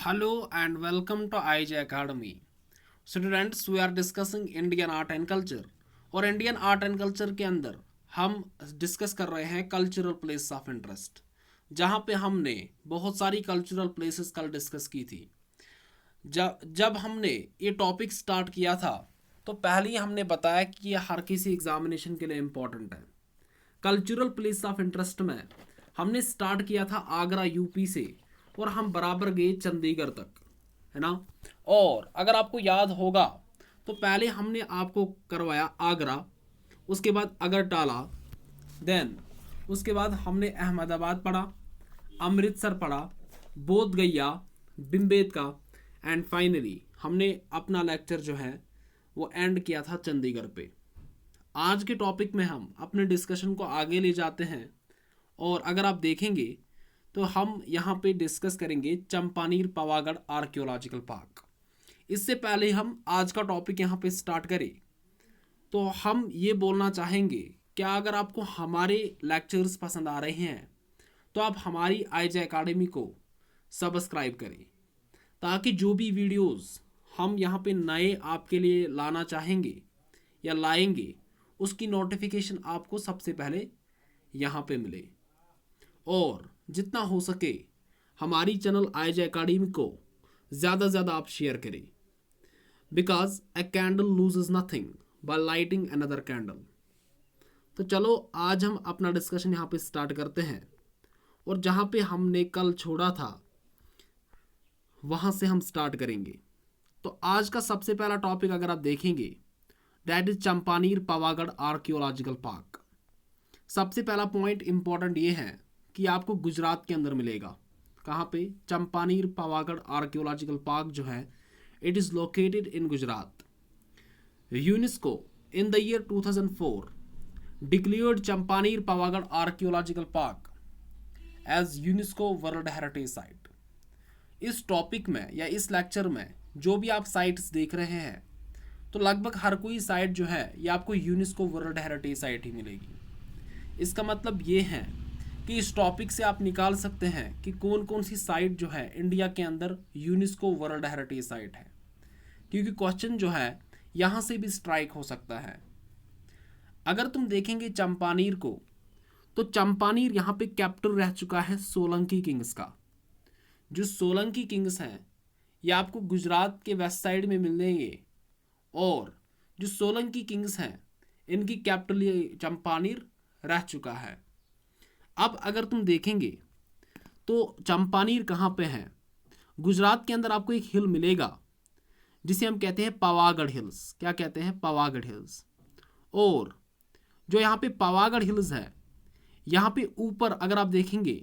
Hello and welcome to IJ Academy. Students, we are discussing Indian art and culture. और Indian art and culture के अंदर हम discuss कर रहे हैं कल्चरल प्लेस ऑफ इंटरेस्ट, जहाँ पे हमने बहुत सारी कल्चरल प्लेसेस कल डिस्कस की थी। जब हमने ये टॉपिक स्टार्ट किया था तो पहले ही हमने बताया कि ये हर किसी एग्जामिनेशन के लिए इम्पोर्टेंट है। कल्चरल प्लेस ऑफ इंटरेस्ट में हमने स्टार्ट किया था आगरा यूपी से और हम बराबर गए चंडीगढ़ तक, है ना। और अगर आपको याद होगा तो पहले हमने आपको करवाया आगरा, उसके बाद अगरटाला, देन उसके बाद हमने अहमदाबाद पढ़ा, अमृतसर पढ़ा, बोध गया, बिम्बेदका एंड फाइनली हमने अपना लेक्चर जो है वो एंड किया था चंडीगढ़ पे। आज के टॉपिक में हम अपने डिस्कशन को आगे ले जाते हैं और अगर आप देखेंगे तो हम यहाँ पे डिस्कस करेंगे चंपानेर पावागढ़ आर्कियोलॉजिकल पार्क। इससे पहले हम आज का टॉपिक यहाँ पे स्टार्ट करें तो हम ये बोलना चाहेंगे क्या अगर आपको हमारे लेक्चर्स पसंद आ रहे हैं तो आप हमारी आईजे एकेडमी को सब्सक्राइब करें, ताकि जो भी वीडियोस हम यहाँ पे नए आपके लिए लाना चाहेंगे या लाएंगे उसकी नोटिफिकेशन आपको सबसे पहले यहाँ पे मिले। और जितना हो सके हमारी चैनल आईजे एकेडमी को ज़्यादा से ज़्यादा आप शेयर करें, because a candle loses nothing by lighting another candle. तो चलो आज हम अपना डिस्कशन यहाँ पे स्टार्ट करते हैं और जहाँ पे हमने कल छोड़ा था वहाँ से हम स्टार्ट करेंगे। तो आज का सबसे पहला टॉपिक अगर आप देखेंगे that is Champaner Pavagadh archaeological park. सबसे पहला पॉइंट इंपॉर्टेंट ये है कि आपको गुजरात के अंदर मिलेगा। कहाँ पे? चंपानेर पावागढ़ आर्कियोलॉजिकल पार्क जो है it is located in Gujarat. UNESCO in the year 2004 declared Champaner Pavagadh archaeological park as UNESCO world heritage site. इस टॉपिक में या इस लेक्चर में जो भी आप साइट्स देख रहे हैं तो लगभग हर कोई साइट जो है ये आपको यूनेस्को वर्ल्ड हेरिटेज साइट ही मिलेगी। इसका मतलब ये है कि इस टॉपिक से आप निकाल सकते हैं कि कौन कौन सी साइट जो है इंडिया के अंदर यूनेस्को वर्ल्ड हेरिटेज साइट है, क्योंकि क्वेश्चन जो है यहाँ से भी स्ट्राइक हो सकता है। अगर तुम देखेंगे चंपानेर को तो चंपानेर यहाँ पे कैपिटल रह चुका है सोलंकी किंग्स का। जो सोलंकी किंग्स हैं ये आपको गुजरात के वेस्ट साइड में मिलेंगे और जो सोलंकी किंग्स हैं इनकी कैपिटल ये चंपानेर रह चुका है। अब अगर तुम देखेंगे तो चंपानेर कहाँ पे है? गुजरात के अंदर आपको एक हिल मिलेगा जिसे हम कहते हैं पावागढ़ हिल्स। क्या कहते हैं? पावागढ़ हिल्स। और जो यहाँ पे पावागढ़ हिल्स है यहाँ पे ऊपर अगर आप देखेंगे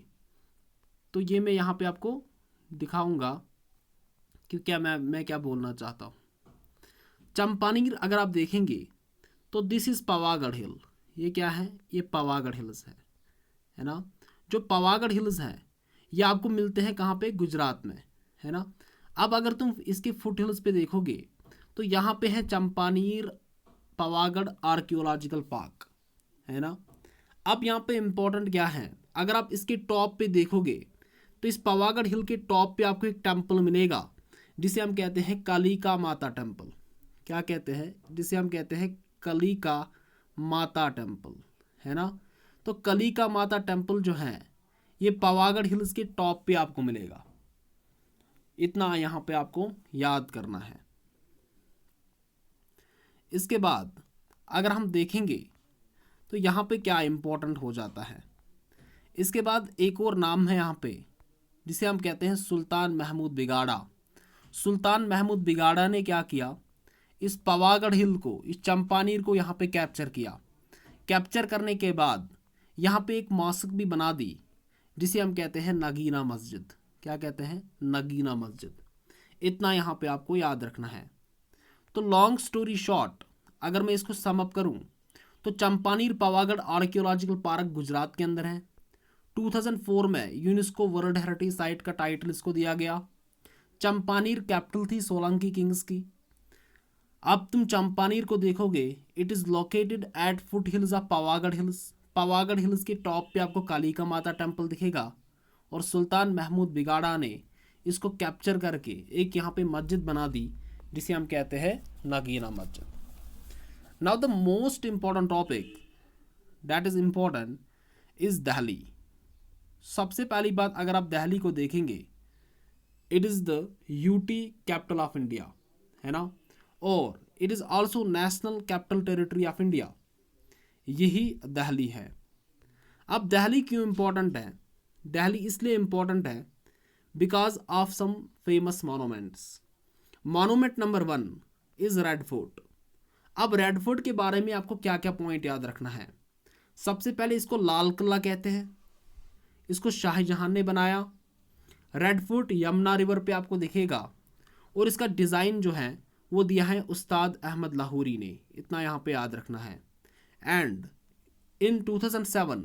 तो ये मैं यहाँ पे आपको दिखाऊंगा कि क्या मैं क्या बोलना चाहता हूँ। चंपानेर अगर आप देखेंगे तो दिस इज़ पावागढ़ हिल। ये क्या है? ये पावागढ़ हिल्स है ना। जो पावागढ़ हिल्स हैं ये आपको मिलते हैं कहाँ पे? गुजरात में, है ना। अब अगर तुम इसके फुट हिल्स पे देखोगे तो यहाँ पे है चंपानेर पावागढ़ आर्कियोलॉजिकल पार्क, है ना। अब यहाँ पे इम्पोर्टेंट क्या है, अगर आप इसके टॉप पे देखोगे तो इस पावागढ़ हिल के टॉप पे आपको एक टेम्पल मिलेगा जिसे हम कहते हैं कालिका माता टेम्पल। क्या कहते हैं? जिसे हम कहते हैं कालिका माता टेम्पल, है ना। तो कालिका माता टेम्पल जो है ये पावागढ़ हिल्स के टॉप पे आपको मिलेगा। इतना यहाँ पे आपको याद करना है। इसके बाद अगर हम देखेंगे तो यहाँ पे क्या इम्पोर्टेंट हो जाता है। इसके बाद एक और नाम है यहाँ पे जिसे हम कहते हैं सुल्तान महमूद बिगाड़ा। सुल्तान महमूद बिगाड़ा ने क्या किया, इस पावागढ़ हिल को, इस चंपानेर को यहाँ पे कैप्चर किया। कैप्चर करने के बाद यहाँ पे एक मॉस्क भी बना दी जिसे हम कहते हैं नगीना मस्जिद। क्या कहते हैं? नगीना मस्जिद। इतना यहाँ पे आपको याद रखना है। तो लॉन्ग स्टोरी शॉर्ट अगर मैं इसको सम अप करूँ तो चंपानेर पावागढ़ आर्कियोलॉजिकल पार्क गुजरात के अंदर है। 2004 में यूनेस्को वर्ल्ड हेरिटेज साइट का टाइटल इसको दिया गया। चंपानेर कैपिटल थी सोलंकी किंग्स की। अब तुम चंपानेर को देखोगे it is located at foot hills of Pavagadh hills. Pavagadh hills के टॉप पे आपको कालिका माता टेम्पल दिखेगा और सुल्तान महमूद बिगाड़ा ने इसको कैप्चर करके एक यहाँ पे मस्जिद बना दी जिसे हम कहते हैं नगीना मस्जिद। Now the most important topic that is important is Delhi. सबसे पहली बात अगर आप दिल्ली को देखेंगे, it is the UT capital of India, है ना, और it is also national capital territory of India. यही दिल्ली है। अब दिल्ली क्यों इम्पोर्टेंट है? दिल्ली इसलिए इम्पोर्टेंट है because of some famous monuments. Monument number 1 is red fort. अब रेड फोर्ट के बारे में आपको क्या क्या पॉइंट याद रखना है? सबसे पहले इसको लाल किला कहते हैं, इसको शाहजहां ने बनाया। रेड फोर्ट यमुना रिवर पे आपको दिखेगा और इसका डिज़ाइन जो है वो दिया है उस्ताद अहमद लाहौरी ने, इतना यहाँ पे याद रखना है। And in 2007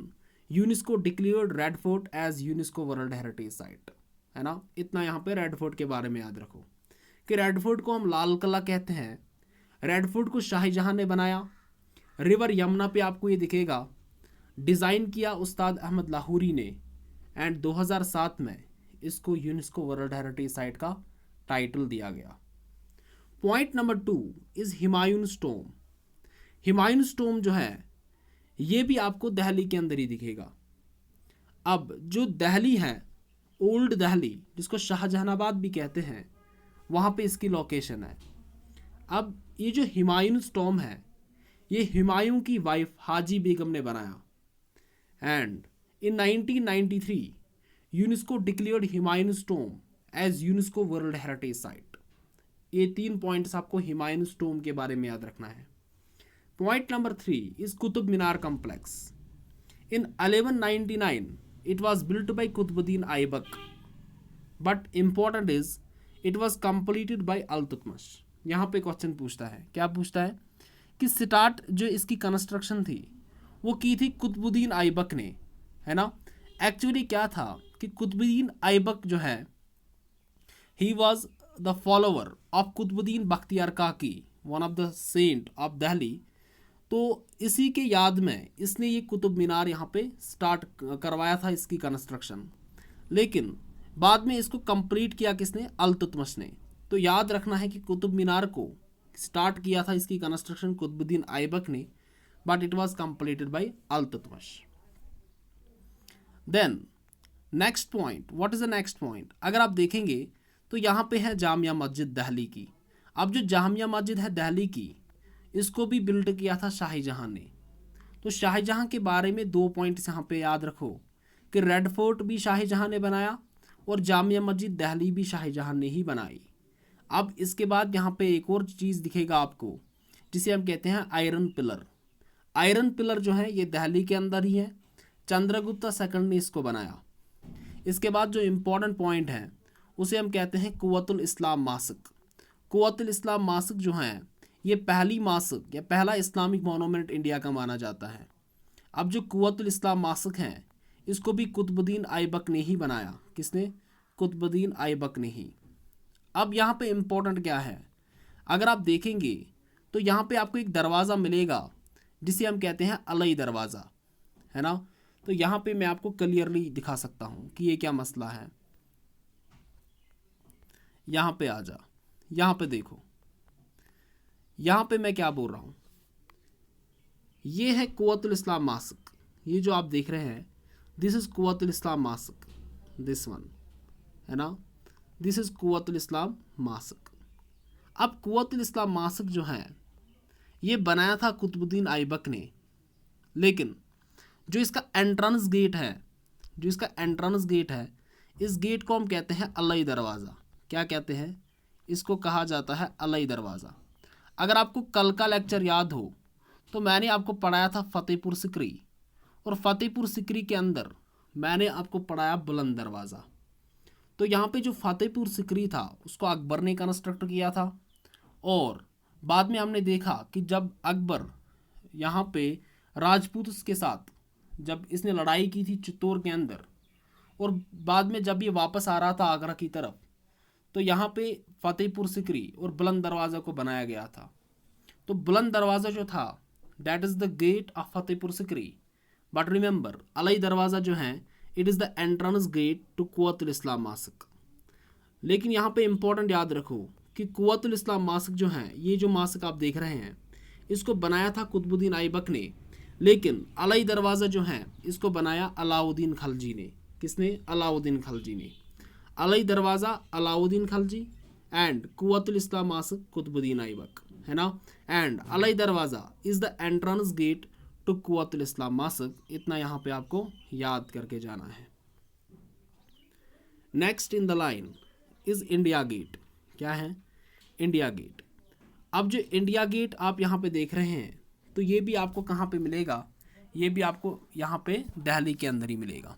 UNESCO declared red fort as UNESCO world heritage site, है ना। इतना यहाँ पे रेड फोर्ट के बारे में याद रखो कि रेड फोर्ट को हम लाल किला कहते हैं। रेड फोर्ट को शाहजहां ने बनाया। रिवर यमुना पे आपको ये दिखेगा, डिज़ाइन किया उस्ताद अहमद लाहौरी ने। एंड 2007 में इसको यूनेस्को वर्ल्ड हेरिटेज साइट का टाइटल दिया गया। Point number 2 is Humayun स्टोम। Humayun स्टोम जो है ये भी आपको दिल्ली के अंदर ही दिखेगा। अब जो दिल्ली है, ओल्ड दिल्ली जिसको शाहजहानाबाद भी कहते हैं, वहाँ पे इसकी लोकेशन है। अब ये जो हुमायूं स्टोम है ये हुमायूं की वाइफ हाजी बेगम ने बनाया। And in 1993 UNESCO declared Humayun स्टोम as UNESCO world heritage site. ये 3 पॉइंट्स आपको हुमायूं स्टोम के बारे में याद रखना है। Point number 3 is Qutub Minar complex. In 1199 it was built by Qutbuddin Aibak, but important is it was completed by Iltutmish. यहाँ पे क्वेश्चन पूछता है, क्या पूछता है कि स्टार्ट जो इसकी कंस्ट्रक्शन थी वो की थी कुतुबुद्दीन ऐबक ने, है ना। एक्चुअली क्या था कि कुतुबुद्दीन ऐबक जो है he was the follower of Qutbuddin Bakhtiyar Kaki, one of the saint of Delhi. तो इसी के याद में इसने ये कुतुब मीनार यहाँ पे स्टार्ट करवाया था इसकी कंस्ट्रक्शन, लेकिन बाद में इसको कंप्लीट किया किसने? अल्तुतमिश ने। तो याद रखना है कि कुतुब मीनार को स्टार्ट किया था इसकी कंस्ट्रक्शन कुतुबुद्दीन ऐबक ने, but it was completed by Iltutmish. Then next point, what is the next point? अगर आप देखेंगे तो यहाँ पे है जामिया मस्जिद दिल्ली की। अब जो जामिया मस्जिद है दिल्ली की, इसको भी बिल्ड किया था शाहजहां ने। तो शाहजहां के बारे में 2 पॉइंट्स यहाँ पे याद रखो कि रेड फोर्ट भी शाहजहां ने बनाया और जामिया मस्जिद दिल्ली भी शाहजहां ने ही बनाई। अब इसके बाद यहाँ पे एक और चीज़ दिखेगा आपको जिसे हम कहते हैं आयरन पिलर। आयरन पिलर जो है ये दिल्ली के अंदर ही है, चंद्रगुप्ता सेकंड ने इसको बनाया। इसके बाद जो इम्पोर्टेंट पॉइंट है उसे हम कहते हैं कुव्वतुल इस्लाम मासिक। कुव्वतुल इस्लाम मासिक जो है ये पहली मासिक या पहला इस्लामिक मोनूमेंट इंडिया का माना जाता है। अब जो कुव्वतुल इस्लाम मासिक है इसको भी कुतुबुद्दीन ऐबक ने ही बनाया। किसने? कुतुबुद्दीन ऐबक ने ही। अब यहाँ पे इम्पोर्टेंट क्या है, अगर आप देखेंगे तो यहाँ पे आपको एक दरवाज़ा मिलेगा जिसे हम कहते हैं अलई दरवाज़ा, है ना। तो यहाँ पे मैं आपको क्लियरली दिखा सकता हूँ कि ये क्या मसला है। यहाँ पे आ जा, यहाँ पे देखो, यहाँ पे मैं क्या बोल रहा हूँ। ये है कुव्वतुल इस्लाम मासिक, ये जो आप देख रहे हैं दिस इज़ कुव्वतुल इस्लाम मासिक, दिस वन, है ना, दिस इज़ कुव्वतुल इस्लाम मासिक। अब कुव्वतुल इस्लाम मासिक जो है ये बनाया था कुतुबुद्दीन ऐबक ने, लेकिन जो इसका एंट्रेंस गेट है, जो इसका एंट्रेंस गेट है, इस गेट को हम कहते हैं अलई दरवाज़ा। क्या कहते हैं? इसको कहा जाता है अलई दरवाज़ा। अगर आपको कल का लेक्चर याद हो तो मैंने आपको पढ़ाया था फतेहपुर सिकरी, और फतेहपुर सिकरी के अंदर मैंने आपको पढ़ाया बुलंद दरवाज़ा। तो यहाँ पे जो फतेहपुर सिकरी था उसको अकबर ने कंस्ट्रक्ट किया था, और बाद में हमने देखा कि जब अकबर यहाँ पे राजपूत के साथ जब इसने लड़ाई की थी चित्तौड़ के अंदर, और बाद में जब ये वापस आ रहा था आगरा की तरफ, तो यहाँ पे फतेहपुर सिकरी और बुलंद दरवाज़ा को बनाया गया था। तो बुलंद दरवाज़ा जो था that is the gate of Fatehpur Sikri, but remember Alai Darwaza जो है it is the entrance gate to Quwwatul Islam mosque. लेकिन यहाँ पे इम्पोर्टेंट याद रखो कि कुव्वतुल इस्लाम मासिक जो है, ये जो मासिक आप देख रहे हैं, इसको बनाया था कुतुबुद्दीन ऐबक ने, लेकिन अलई दरवाज़ा जो है इसको बनाया अलाउद्दीन खलजी ने। किसने? अलाउद्दीन खलजी ने। अलई दरवाज़ा अलाउद्दीन खलजी एंड कुव्वतुल इस्लाम मासिक कुतुबुद्दीन ऐबक, है ना। And Alai Darwaza is the entrance gate to Quwwatul Islam mosque. इतना यहाँ पे आपको याद करके जाना है। Next in the line is India Gate. क्या है? India Gate. अब जो इंडिया गेट आप यहाँ पे देख रहे हैं, तो ये भी आपको कहाँ पे मिलेगा? ये भी आपको यहाँ पे दिल्ली के अंदर ही मिलेगा।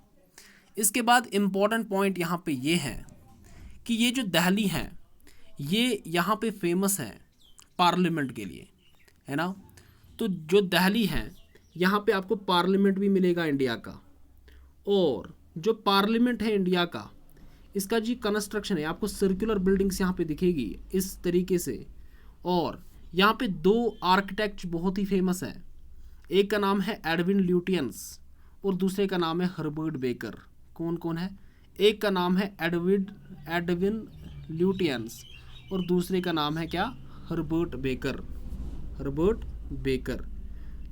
इसके बाद इम्पॉर्टेंट पॉइंट यहाँ पे ये है कि ये जो दिल्ली है, ये यहाँ पे फेमस है पार्लियामेंट के लिए, है ना। तो जो दिल्ली है, यहाँ पे आपको पार्लियामेंट भी मिलेगा इंडिया का, और जो पार्लियामेंट है इंडिया का, इसका जी कंस्ट्रक्शन है, आपको सर्कुलर बिल्डिंग्स यहाँ पे दिखेगी इस तरीके से। और यहाँ पे दो आर्किटेक्ट बहुत ही फेमस हैं, एक का नाम है एडविन ल्यूटियंस और दूसरे का नाम है हर्बर्ट बेकर। कौन कौन है? एक का नाम है एडविन ल्यूटियंस और दूसरे का नाम है क्या? Herbert baker. Herbert baker.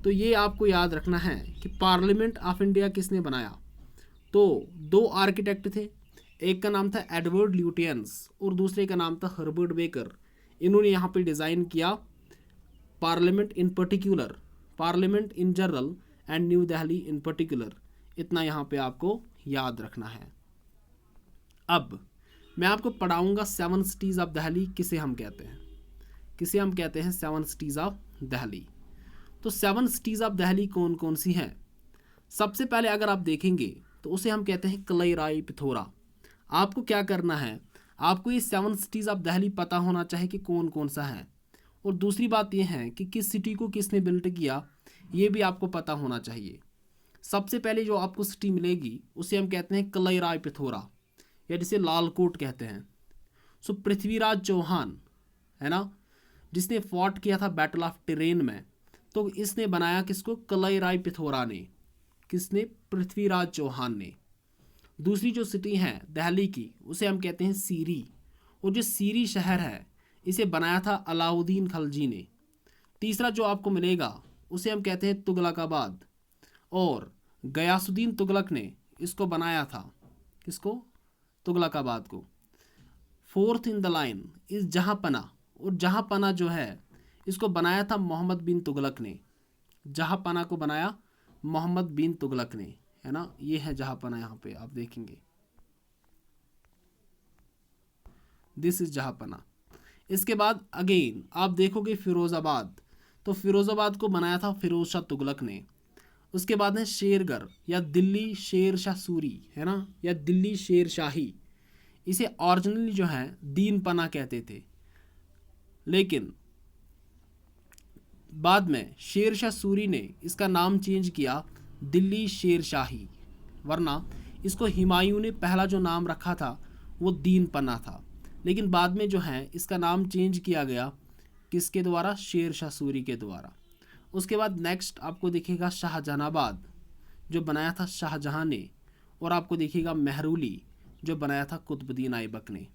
तो ये आपको याद रखना है कि पार्लियामेंट ऑफ इंडिया किसने बनाया? तो दो आर्किटेक्ट थे, एक का नाम था एडवर्ड ल्यूटियंस और दूसरे का नाम था हर्बर्ट बेकर। इन्होंने यहाँ पे डिज़ाइन किया parliament in particular, parliament in general and new Delhi in particular. इतना यहाँ पे आपको याद रखना है। अब मैं आपको पढ़ाऊँगा 7 सिटीज़ ऑफ दिल्ली किसे हम कहते हैं। किसे हम कहते हैं 7 सिटीज़ ऑफ दिल्ली। तो 7 सिटीज़ ऑफ दिल्ली कौन कौन सी हैं? सबसे पहले अगर आप देखेंगे तो उसे हम कहते हैं कलई राय पिथौरा। आपको क्या करना है? आपको ये 7 सिटीज़ ऑफ दिल्ली पता होना चाहिए कि कौन कौन सा है, और दूसरी बात यह है कि किस सिटी को किसने बिल्ट किया, ये भी आपको पता होना चाहिए। सबसे पहले जो आपको सिटी मिलेगी उसे हम कहते हैं कलई राय पिथौरा, या जिसे लालकोट कहते हैं। सो पृथ्वीराज चौहान, है ना, जिसने फॉट किया था बैटल ऑफ टिरेन में, तो इसने बनाया किसको? कलई राय पिथौरा ने। किसने? पृथ्वीराज चौहान ने। दूसरी जो सिटी है दिल्ली की, उसे हम कहते हैं सीरी, और जो सीरी शहर है इसे बनाया था अलाउद्दीन खलजी ने। तीसरा जो आपको मिलेगा उसे हम कहते हैं तुगलकाबाद, और गयासुद्दीन तुगलक ने इसको बनाया था। किसको? तुगलकाबाद को। फोर्थ इन द लाइन इस जहाँपना, और जहाँपना जो है इसको बनाया था मोहम्मद बिन तुगलक ने। जहाँपना को बनाया मोहम्मद बिन तुगलक ने, है ना। ये है जहाँपना, यहाँ पे आप देखेंगे दिस इज जहाँपना। इसके बाद अगेन आप देखोगे फिरोज़ाबाद, तो फिरोज़ाबाद को बनाया था फिरोज शाह तुगलक ने। उसके बाद है शेरगढ़ या दिल्ली शेर शाह सूरी, है ना, या दिल्ली शेर शाही। इसे ओरिजिनली जो है दीन पना कहते थे, लेकिन बाद में शेर शाह सूरी ने इसका नाम चेंज किया दिल्ली शेर शाही, वरना इसको हुमायूं ने पहला जो नाम रखा था वो दीन पना था, लेकिन बाद में जो है इसका नाम चेंज किया गया किसके द्वारा? शेर शाह सूरी के द्वारा। उसके बाद नेक्स्ट आपको दिखेगा शाहजहानाबाद, जो बनाया था शाहजहां ने, और आपको दिखेगा मेहरौली, जो बनाया था कुतुबुद्दीन ऐबक ने।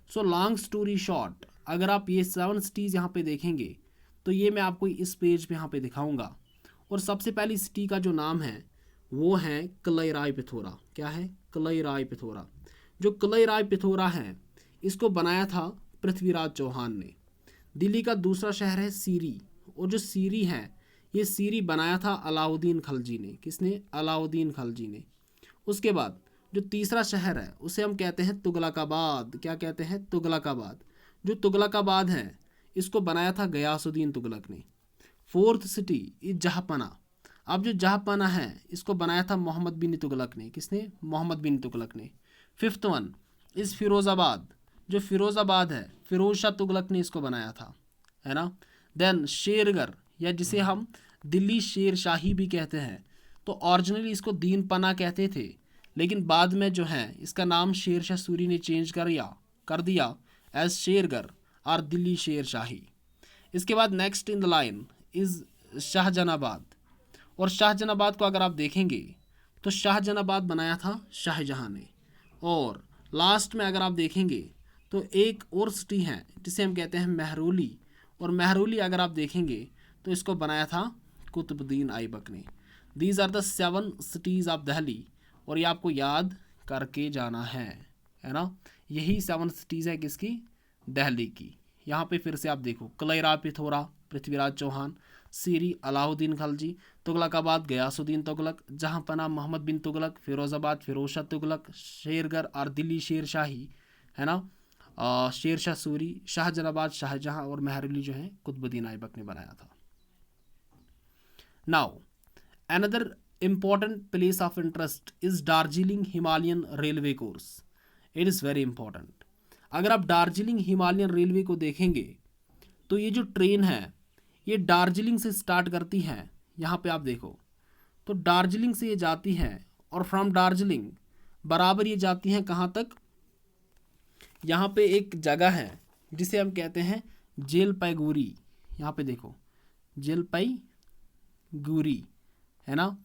सो लॉन्ग स्टोरी शॉर्ट, अगर आप ये 7 सिटीज़ यहाँ पे देखेंगे तो ये मैं आपको इस पेज पे यहाँ पे दिखाऊंगा। और सबसे पहली सिटी का जो नाम है वो है कलई राय पिथौरा। क्या है? कलई राय पिथौरा। जो कलई राय पिथौरा है इसको बनाया था पृथ्वीराज चौहान ने। दिल्ली का दूसरा शहर है सीरी, और जो सीरी है ये सीरी बनाया था अलाउद्दीन खलजी ने। किसने? अलाउद्दीन खलजी ने। उसके बाद जो तीसरा शहर है उसे हम कहते हैं तुगलकाबाद। क्या कहते हैं? तुगलकाबाद। जो तुगलकाबाद है इसको बनाया था गयासुद्दीन तुगलक ने। Fourth city is Jahanpanah. अब जो जहाँपना है इसको बनाया था मोहम्मद बिन तुगलक ने। किसने? मोहम्मद बिन तुगलक ने। Fifth one is Firozabad. जो फिरोज़ाबाद है फिरोज शाह तुगलक ने इसको बनाया था, है ना। देन शेरगढ़, या जिसे हम दिल्ली शेर शाही भी कहते हैं, तो ओरिजिनली इसको दीन पना कहते थे, लेकिन बाद में जो है इसका नाम शेर शाह सूरी ने चेंज कर दिया एज शेरगढ़ और दिल्ली शेर शाही। इसके बाद next in the line is Shahjahanabad, और शाहजहानाबाद को अगर आप देखेंगे तो शाहजहानाबाद बनाया था शाहजहां ने। और लास्ट में अगर आप देखेंगे तो एक और सिटी है जिसे हम कहते हैं महरौली, और महरौली अगर आप देखेंगे तो इसको बनाया था कुतुबुद्दीन ऐबक ने। These are the 7 cities of Delhi, और ये आपको याद करके जाना है ना। यही 7 सिटीज़ है किसकी, दिल्ली की। यहाँ पे फिर से आप देखो, कलैरा पिथौरा पृथ्वीराज चौहान, सीरी अलाउद्दीन खलजी, तुगलकाबाद गयासुद्दीन तुगलक, जहाँपना मोहम्मद बिन तुगलक, फिरोज़ाबाद फिरोज शाह तुगलक, शेरगढ़ और दिल्ली शेर शाही, है ना, शेर शाह सूरी, शाहजहानाबाद शाहजहां, और महरौली जो है कुतुबुद्दीन ऐबक ने बनाया था। Now another important place of interest is Darjeeling Himalayan railway course. It is very important. अगर आप दार्जिलिंग हिमालयन रेलवे को देखेंगे तो ये जो ट्रेन है ये दार्जिलिंग से स्टार्ट करती है। यहाँ पे आप देखो तो दार्जिलिंग से ये जाती है, और फ्रॉम दार्जिलिंग बराबर ये जाती हैं कहाँ तक, यहाँ पे एक जगह है जिसे हम कहते हैं जलपाईगुड़ी। यहाँ पे देखो जलपाईगुड़ी, है ना।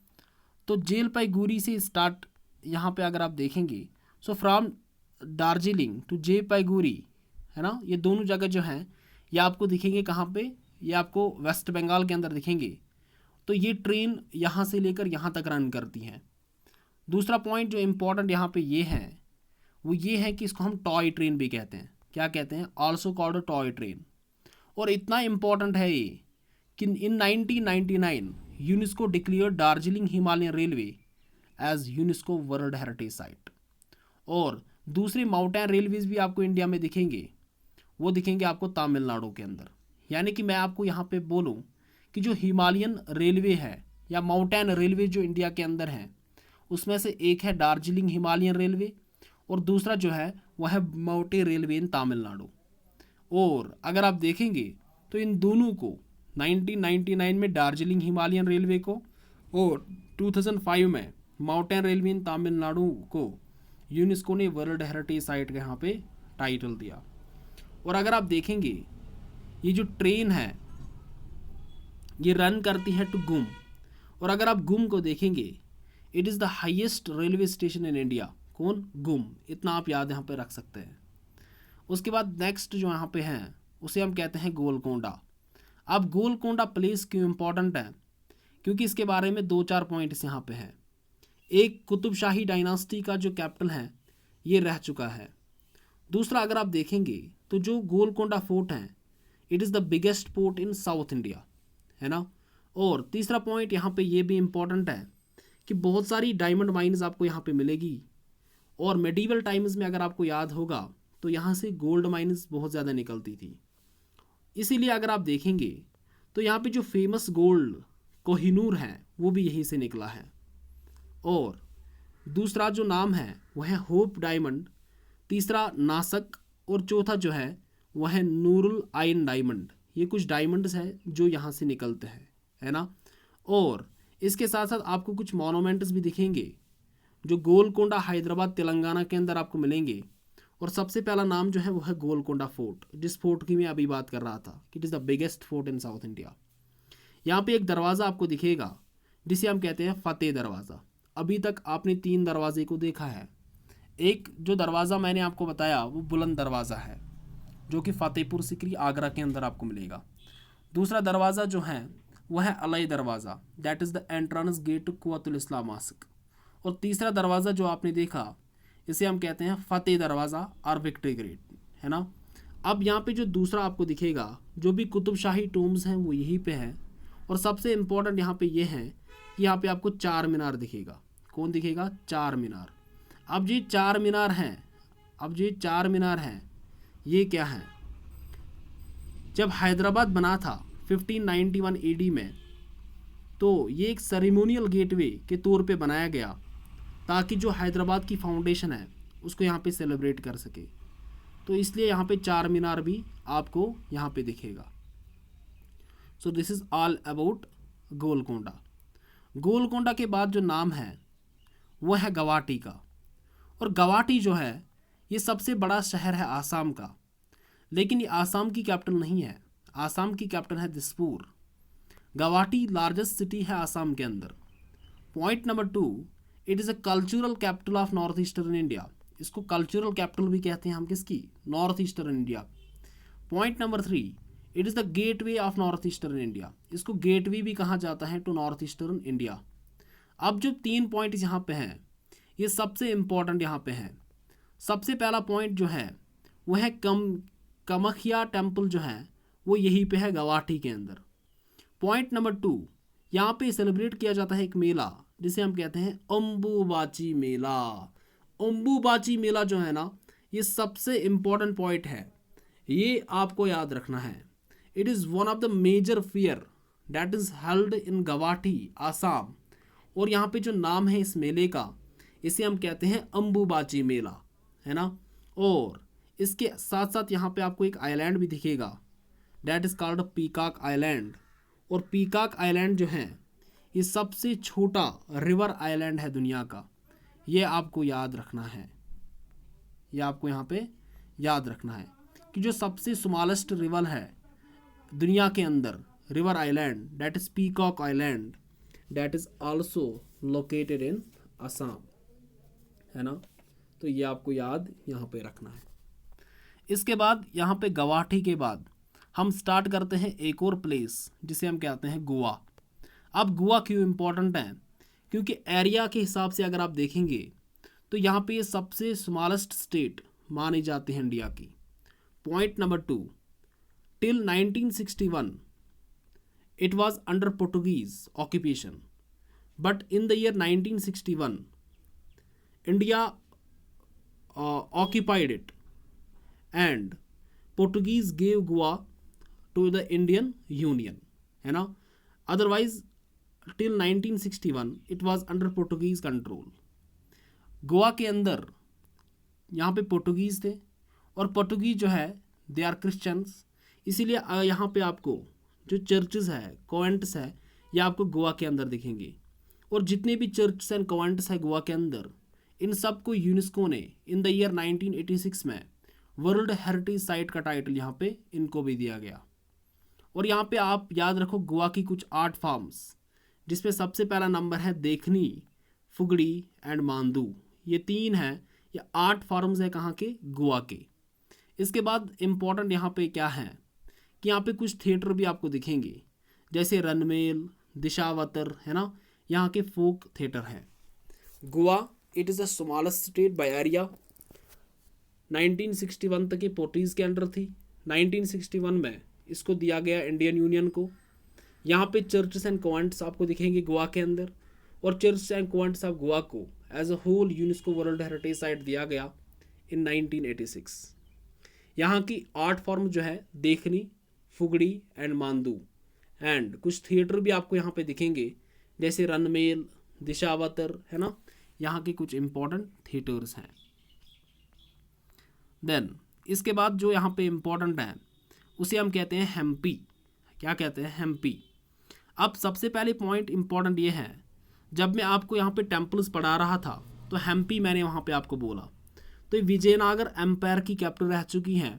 तो जलपाईगुड़ी से स्टार्ट यहाँ पे अगर आप देखेंगे, so from Darjeeling to Jalpaiguri, है ना, ये दोनों जगह जो हैं ये आपको दिखेंगे कहाँ पे, ये आपको वेस्ट बंगाल के अंदर दिखेंगे। तो ये ट्रेन यहाँ से लेकर यहाँ तक रन करती हैं। दूसरा पॉइंट जो इम्पोर्टेंट यहाँ पे ये है वो ये है कि इसको हम टॉय ट्रेन भी कहते हैं। क्या कहते हैं, also called a toy train. और इतना इम्पोर्टेंट है ये कि in 1999 UNESCO declare Darjeeling Himalayan railway as UNESCO world heritage site. और दूसरे माउंटेन रेलवेज भी आपको इंडिया में दिखेंगे, वो दिखेंगे आपको तमिलनाडु के अंदर। यानी कि मैं आपको यहाँ पे बोलूँ कि जो हिमालयन रेलवे है या माउंटेन रेलवे जो इंडिया के अंदर हैं उसमें से एक है दार्जिलिंग हिमालयन रेलवे, और दूसरा जो है वह है माउंटेन रेलवे इन तमिलनाडु। और अगर आप देखेंगे तो इन दोनों को 1999 में दार्जिलिंग हिमालयन रेलवे को और 2005 में माउंटेन रेलवे इन तमिलनाडु को यूनेस्को ने वर्ल्ड हेरिटेज साइट का यहाँ पे टाइटल दिया। और अगर आप देखेंगे ये जो ट्रेन है ये रन करती है टू गुम, और अगर आप गुम को देखेंगे it is the highest railway station in India. कौन, गुम, इतना आप याद यहाँ पे रख सकते हैं। उसके बाद नेक्स्ट जो यहाँ पे हैं उसे हम कहते हैं गोलकोंडा। अब गोलकोंडा प्लेस क्यों इम्पोर्टेंट है, क्योंकि इसके बारे में 2-4 पॉइंट्स यहाँ पे हैं। एक, कुतुबशाही डायनास्टी का जो कैपिटल है ये रह चुका है। दूसरा, अगर आप देखेंगे तो जो गोलकोंडा फोर्ट है it is the biggest fort in south India, है ना। और तीसरा पॉइंट यहाँ पे ये भी इम्पोर्टेंट है कि बहुत सारी डायमंड माइन्स आपको यहाँ पे मिलेगी, और मेडिवल टाइम्स में अगर आपको याद होगा तो यहाँ से गोल्ड माइन्स बहुत ज़्यादा निकलती थी। इसीलिए अगर आप देखेंगे तो यहाँ पे जो फेमस गोल्ड कोहिनूर है वो भी यहीं से निकला है। और दूसरा जो नाम है वह है होप डायमंड, तीसरा नासक, और चौथा जो है वह है नूरुल आइन डायमंड। ये कुछ डायमंड्स हैं जो यहाँ से निकलते हैं, है ना। और इसके साथ साथ आपको कुछ मॉन्यूमेंट्स भी दिखेंगे जो गोलकोंडा हैदराबाद तेलंगाना के अंदर आपको मिलेंगे। और सबसे पहला नाम जो है वो है गोलकोंडा फोर्ट, जिस फोर्ट की मैं अभी बात कर रहा था कि it is the biggest fort in south India. यहाँ पे एक दरवाज़ा आपको दिखेगा जिसे हम कहते हैं फतेह दरवाज़ा। अभी तक आपने 3 दरवाजे को देखा है। एक जो दरवाज़ा मैंने आपको बताया वो बुलंद दरवाज़ा है जो कि फतेहपुर सिकरी आगरा के अंदर आपको मिलेगा। दूसरा दरवाज़ा जो है वह है Alai Darwaza, that is the entrance gate to Quwwatul Islam mosque. और तीसरा दरवाज़ा जो आपने देखा इसे हम कहते हैं फतेह दरवाज़ा और विक्ट्री गेट, है ना। अब यहाँ पे जो दूसरा आपको दिखेगा जो भी कुतुबशाही टूम्स हैं वो यहीं पे है। और सबसे इम्पोर्टेंट यहाँ पे ये है कि यहाँ पे आपको 4 मीनार दिखेगा। कौन दिखेगा, 4 मीनार। अब जो 4 मीनार हैं ये क्या है, जब हैदराबाद बना था 1591 AD में तो ये एक सेरेमोनियल गेटवे के तौर पे बनाया गया ताकि जो हैदराबाद की फाउंडेशन है उसको यहाँ पे सेलिब्रेट कर सके। तो इसलिए यहाँ पे 4 मीनार भी आपको यहाँ पे दिखेगा। So this is all about Golconda. Golconda के बाद जो नाम है वो है गुवाहाटी का। और गुवाहाटी जो है ये सबसे बड़ा शहर है आसाम का, लेकिन ये आसाम की कैपिटल नहीं है। आसाम की कैपिटल है दिसपुर। गुवाहाटी लार्जेस्ट सिटी है आसाम के अंदर। Point number 2, it is a cultural capital of north eastern India. इसको कल्चरल कैपिटल भी कहते हैं हम किसकी, north eastern India. Point number 3, it is the gateway of north eastern India, इसको गेटवे भी कहा जाता है टू नॉर्थ ईस्टर्न इंडिया। अब जो 3 पॉइंट यहाँ पे हैं ये सबसे इम्पॉर्टेंट यहाँ पे हैं। सबसे पहला पॉइंट जो है वो है कामाख्या टेम्पल जो है वो यहीं पे है गुवाहाटी के अंदर। पॉइंट नंबर 2, यहाँ पे सेलिब्रेट किया जाता है एक मेला जिसे हम कहते हैं अम्बुबाची मेला। अम्बुबाची मेला जो है ना ये सबसे इम्पॉर्टेंट पॉइंट है, ये आपको याद रखना है। It is one of the major fair that is held in Guwahati Assam. और यहाँ पे जो नाम है इस मेले का इसे हम कहते हैं अम्बुबाची मेला, है ना। और इसके साथ साथ यहाँ पे आपको एक आइलैंड भी दिखेगा that is called peacock island. और पीकॉक आइलैंड जो है ये सबसे छोटा रिवर आइलैंड है दुनिया का, ये आपको याद रखना है। ये आपको यहाँ पे याद रखना है कि जो सबसे स्मॉलेस्ट रिवर है दुनिया के अंदर, river island that is peacock island, that is also located in Assam, है ना। तो ये आपको याद यहाँ पे रखना है। इसके बाद यहाँ पे गुवाहाटी के बाद हम स्टार्ट करते हैं एक और प्लेस जिसे हम कहते हैं गोवा। अब गोवा क्यों इम्पोर्टेंट है, क्योंकि एरिया के हिसाब से अगर आप देखेंगे तो यहाँ पे ये सबसे स्मॉलेस्ट स्टेट मानी जाती है इंडिया की। Point number 2, till 1961 it was under Portuguese occupation, but in the year 1961 India occupied it and Portuguese gave Goa to the Indian Union, है ना। otherwise till 1961 it was under Portuguese control। Goa के अंदर यहाँ पे Portuguese थे और Portuguese जो है दे आर क्रिश्चियंस, इसीलिए यहाँ पे आपको जो चर्चेस है, कॉन्वेंट्स है, ये आपको गोवा के अंदर दिखेंगे। और जितने भी चर्चेस एंड कॉन्वेंट्स है गोवा के अंदर, इन सब को यूनेस्को ने इन द ईयर 1986 में वर्ल्ड हेरिटेज साइट का टाइटल यहाँ पे इनको भी दिया गया। और यहाँ पे आप याद रखो गोवा की कुछ आर्ट फॉर्म्स, जिसपे सबसे पहला नंबर है देखनी, फुगड़ी एंड मांदू। ये 3 हैं, ये आर्ट फॉर्म्स है कहाँ के, गोवा के। इसके बाद इम्पॉर्टेंट यहाँ पे क्या है कि यहाँ पे कुछ थिएटर भी आपको दिखेंगे जैसे रनमेल, दिशावतर, है ना, यहाँ के फोक थिएटर हैं। Goa it is the smallest state by area. 1961 तक ये पोर्टुगीज़ के अंडर थी। 1961 में इसको दिया गया इंडियन यूनियन को। यहाँ पे चर्चेस एंड कॉन्वेंट्स आपको दिखेंगे गोवा के अंदर, और church and convents of Goa को as a whole UNESCO world heritage site दिया गया इन 1986। यहाँ की आर्ट फॉर्म जो है देखनी, फुगड़ी एंड मांदू, एंड कुछ थिएटर भी आपको यहाँ पे दिखेंगे जैसे रनमेल, दिशावतर, है ना, यहाँ के कुछ इम्पोर्टेंट थिएटर्स हैं। देन इसके बाद जो यहाँ पे इम्पोर्टेंट है उसे हम कहते हैं हम्पी। क्या कहते हैं, हम्पी। अब सबसे पहले पॉइंट इम्पोर्टेंट ये है, जब मैं आपको यहाँ पे टेम्पल्स पढ़ा रहा था तो हम्पी मैंने वहाँ पे आपको बोला, तो ये विजयनगर एम्पायर की कैपिटल रह चुकी हैं।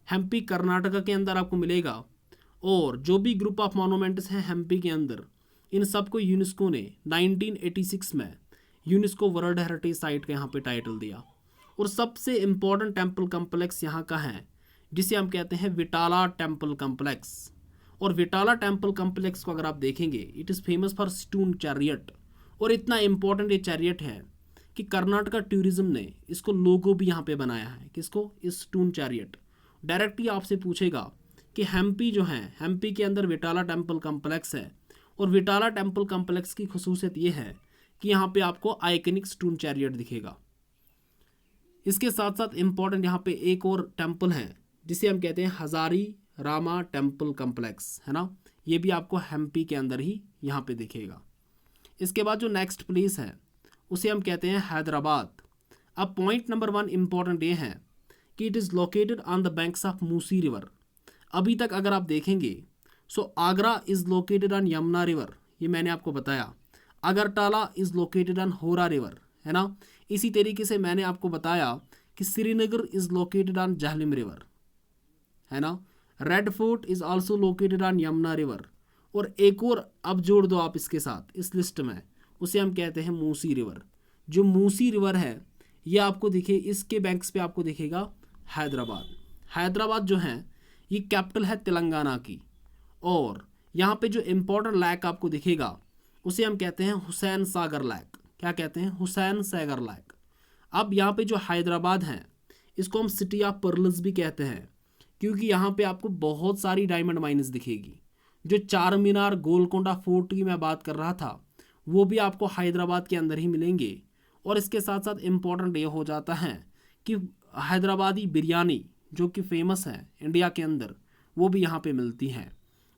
हम्पी कर्नाटका के अंदर आपको मिलेगा। और जो भी ग्रुप ऑफ मॉन्यूमेंट्स हैं हम्पी के अंदर, इन सबको यूनेस्को ने 1986 में यूनेस्को वर्ल्ड हेरिटेज साइट का यहाँ पे टाइटल दिया। और सबसे इम्पोर्टेंट टेम्पल कम्प्लेक्स यहाँ का है जिसे हम कहते हैं विटाला टेम्पल कम्प्लेक्स। और विटाला टेम्पल कम्प्लेक्स को अगर आप देखेंगे, it is famous for stone chariot. और इतना इम्पोर्टेंट ये चैरियट है कि कर्नाटका टूरिज्म ने इसको लोगो भी यहाँ पे बनाया है। किसको, इस स्टोन चैरियट। डायरेक्टली आपसे पूछेगा कि हम्पी जो है, हम्पी के अंदर विटाला टेम्पल कम्प्लेक्स है। और विटाला टेम्पल कम्प्लेक्स की खुसूसियत ये है कि यहाँ पे आपको आइकनिक स्टोन चैरियट दिखेगा। इसके साथ साथ इम्पोर्टेंट यहाँ पे एक और टेम्पल है जिसे हम कहते हैं हजारी रामा टेम्पल कम्प्लेक्स, है ना। ये भी आपको हम्पी के अंदर ही यहाँ पे दिखेगा। इसके बाद जो नेक्स्ट प्लेस है उसे हम कहते हैं हैदराबाद। अब पॉइंट नंबर 1 इम्पॉर्टेंट ये है कि it is located on the banks of Musi river. अभी तक अगर आप देखेंगे so Agra is located on Yamuna river, ये मैंने आपको बताया। Agartala is located on Haora river, है ना। इसी तरीके से मैंने आपको बताया कि Srinagar is located on Jhelum river, है ना। Red Fort is also located on Yamuna river. और एक और अब जोड़ दो आप इसके साथ इस लिस्ट में, उसे हम कहते हैं मूसी रिवर। जो मूसी रिवर है ये आपको दिखे, इसके बैंक्स पे आपको दिखेगा हैदराबाद। हैदराबाद जो है ये कैपिटल है तेलंगाना की। और यहाँ पे जो इम्पोर्टेंट लैक आपको दिखेगा उसे हम कहते हैं हुसैन सागर लैक। क्या कहते हैं? हुसैन सागर लैक। अब यहाँ पे जो हैदराबाद है इसको हम सिटी ऑफ पर्ल्स भी कहते हैं, क्योंकि यहाँ पे आपको बहुत सारी डायमंड माइंस दिखेगी। जो चार मीनार, गोलकोंडा फोर्ट की मैं बात कर रहा था, वो भी आपको हैदराबाद के अंदर ही मिलेंगे। और इसके साथ साथ इम्पोर्टेंट ये हो जाता है कि हैदराबादी बिरयानी जो कि फेमस है इंडिया के अंदर, वो भी यहाँ पे मिलती हैं।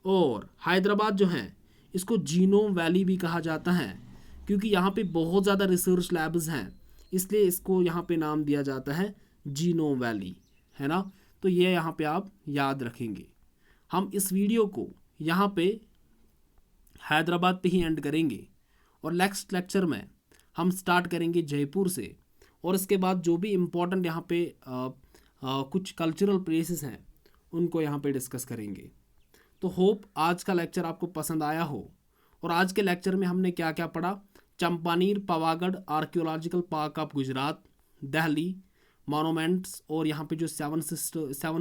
और हैदराबाद जो है इसको जीनोम वैली भी कहा जाता है, क्योंकि यहाँ पे बहुत ज़्यादा रिसर्च लैब्स हैं, इसलिए इसको यहाँ पे नाम दिया जाता है जीनोम वैली, है ना। तो ये यहाँ पे आप याद रखेंगे। हम इस वीडियो को यहाँ पे हैदराबाद पे ही एंड करेंगे और नेक्स्ट लेक्चर में हम स्टार्ट करेंगे जयपुर से। और इसके बाद जो भी इम्पोर्टेंट यहाँ पे कुछ कल्चरल प्लेसेस हैं उनको यहाँ पे डिस्कस करेंगे। तो होप आज का लेक्चर आपको पसंद आया हो। और आज के लेक्चर में हमने क्या क्या पढ़ा? Champaner Pavagadh archaeological park of Gujarat, Delhi monuments, और यहाँ पे जो सेवन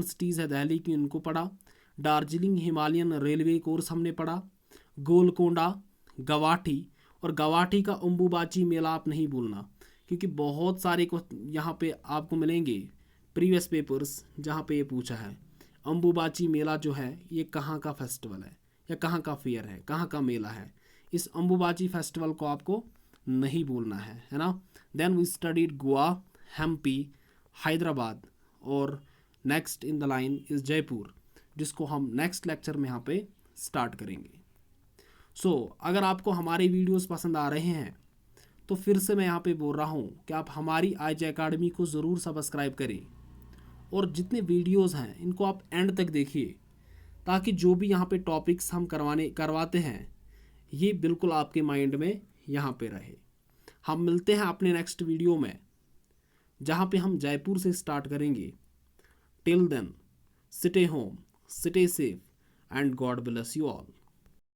सिटीज़ है दिल्ली की, उनको पढ़ा। दार्जिलिंग हिमालयन रेलवे कोर्स हमने पढ़ा। गोलकोंडा, गवाठी, और गवाठी का अम्बुबाची मेला आप नहीं भूलना, क्योंकि बहुत सारे को यहाँ पे आपको मिलेंगे प्रीवियस पेपर्स जहाँ पे ये पूछा है अम्बुबाची मेला जो है ये कहाँ का फेस्टिवल है या कहाँ का फेयर है, कहाँ का मेला है। इस अम्बुबाची फेस्टिवल को आपको नहीं भूलना है ना। Then we studied Goa, Hampi, Hyderabad, और next in the line is Jaipur, जिसको हम नेक्स्ट लेक्चर में यहाँ पे स्टार्ट करेंगे। अगर आपको हमारे वीडियोस पसंद आ रहे हैं तो फिर से मैं यहाँ पे बोल रहा हूँ कि आप हमारी आईजे एकेडमी को ज़रूर सब्सक्राइब करें, और जितने वीडियोस हैं इनको आप एंड तक देखिए, ताकि जो भी यहाँ पे टॉपिक्स हम करवाते हैं ये बिल्कुल आपके माइंड में यहाँ पे रहे। हम मिलते हैं अपने नेक्स्ट वीडियो में, जहाँ पे हम जयपुर से स्टार्ट करेंगे। Till then, stay home, stay safe, and God bless you all.